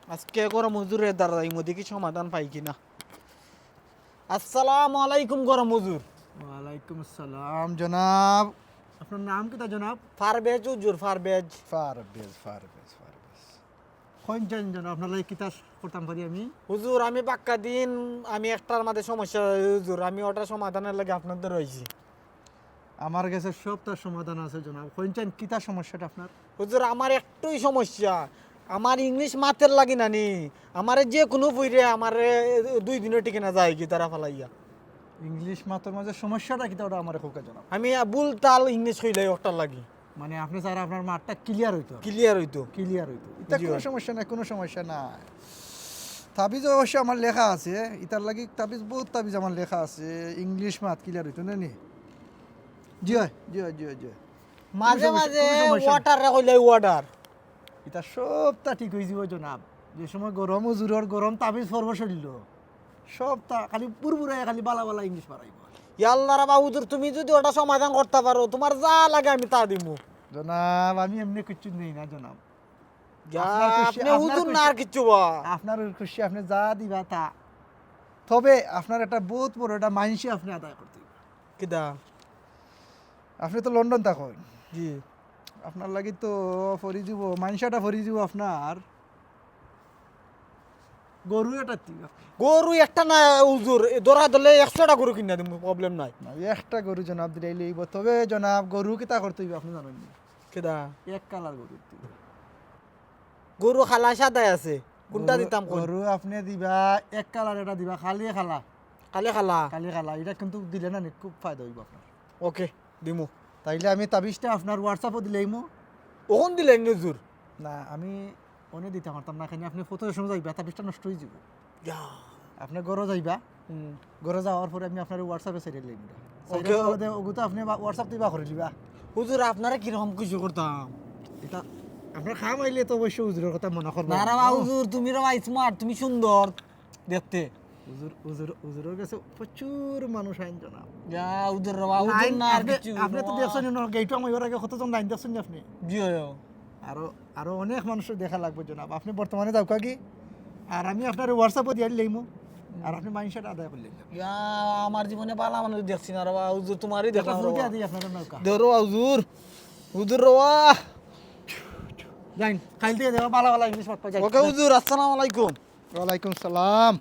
আজকে গরম হুজুরের দ্বারা এই মধ্যে কি সমাধান পাই কিনা। আসসালামু আলাইকুম গরম হুজুর। ওয়ালাইকুম আসসালাম জনাব। আপনার নাম কি তা জনাব? ফারবেজ হুজুর, ফারবেজ। ফারবেজ। কোন জন জনাব আপনার লাগে কিতা করতাম পারি আমি? হুজুর আমি পাক্কা দিন আমি একটার মধ্যে সমস্যা হুজুর, আমি ওটার সমাধানের লাগে আপনাদের রয়েছি। আমার কাছে সব তার সমাধান আছে জনাব। কোন জন কিতা সমস্যাটা আপনার? হুজুর আমার একটুই সমস্যা, আমার ইংলিশ মাতের লাগি নানি, আমারে যে কোনো বইরে আমারে 2 দিনের টিকে যায় কি তারা ফালাইয়া। ইংলিশ মাত্র মাঝে সমস্যাটা কিতা ওটা আমার খোকা জনাব। আমি বুলতাল ইংলিশ কইলাই ওটার লাগি। মানে আপনি স্যার আপনার মাঠটা ক্লিয়ার হইতো। ক্লিয়ার হইতো। এটা জি, কোনো হয়। সমস্যা নাই, কোনো সমস্যা নাই। তাবিজ অবশ্য আমার লেখা আছে, ইতার লাগি তাবিজ বহুত তাবিজ আমার লেখা আছে। ইংলিশ মাত ক্লিয়ার হইতো না নি? জি হয়। মাঝে সমস্যা- মাঝে কোনো সমস্যা ওয়াটার কইলাই ওয়াটার। এটা সবটা ঠিক হয়ে যাব জনাব। যে সময় গরম হুজুরের গরম তাবিজ পর্ব চলিল, সবটা খালি পুরপুরাই খালি বালা বালা ইংলিশ পারাইব। ইয়াল্লা রা হুজুর, তুমি যদি ওটা সমাধান করতে পারো তোমার যা লাগে আমি তা দিমু। জনাব আমি এমনি কিছু নেই না জনাব। যা আপনার খুশি- আপনি আপনার হুজুর খুশি- না আর কিচ্ছু বা। আপনার খুশি আপনি যা দিবা তা। তবে আপনার একটা বহুত বড় একটা মাইনসি আপনি আদায় করতে হইবে। কিদা? আপনি তো লন্ডন থাকেন, জি। আপনার লাগি তো ফরি যাব, মাইনসাটা ফরি যাব আপনার গরু এটা দিবা। গরু একটা না হুজুর, ধরা ধরলে 100টা গরু কিনা দিমু, প্রবলেম নাই। একটা গরু জনাব দিলে লইব। তবে জনাব গরু কিতা করতে হইবে আপনি জানেন না? কিদা? এক কালার গরু দিবে। গরু খালা সাদাই আছে, কোনটা গরু- দিতাম কোন? গরু আপনি দিবা এক কালার, এটা দিবা খালি খালা। খালি খালা। এটা কিন্তু দিলে না নি খুব ফায়দা হইব আপনার। ওকে দিমু। তাইলে আমি তাবিজটা আপনার হোয়াটসঅ্যাপে দিলেইমো। ওখন দিলেন হুজুর? না আমি অনে দিতে পারতাম না, এখানে আপনি ফটো সময় যাইবা তাবিজটা নষ্ট হয়ে যাব। যা। আপনি গরো যাইবা, হুম। গরো যাওয়ার পরে আমি আপনার হোয়াটসঅ্যাপে ছেড়ে দিলাম। Okay. ওগুলো আপনি হোয়াটসঅ্যাপ দিবা করে দিবা। হুজুর আপনারা কিরকম কিছু করতাম? এটা আপনার খাম আইলে তো অবশ্যই হুজুরের কথা মনে করবো। না রা বা হুজুর, তুমি রা স্মার্ট, তুমি সুন্দর দেখতে। হুজুরের কাছে প্রচুর মানুষ আইন জনাব। যা হুজুর রা বা হুজুর না আর কিছু। আপনি তো দেখছেন গেইটো আমি আগে কতজন লাইন দেখছেন আপনি। জি। আরো অনেক মানুষের দেখা লাগবে জনাব। আপনি বর্তমানে যাও কি, আর আমি আপনার হোয়াটসঅ্যাপে দিয়ে দিলাম, আর আপনি মাইনসাটা আদায় করলেন। যা আমার জীবনে পালা মানুষ দেখছি না রে বা হুজুর, তোমারই দেখলাম রে বা। দিই আপনার নৌকা ধরো হুজুর, হুজুর রে বা। যাইন খাইল দিয়ে দেওয়া ভালো ভালো ইংলিশ পাঠ পাই। ওকে হুজুর, আসসালামু আলাইকুম। ওয়ালাইকুম সালাম।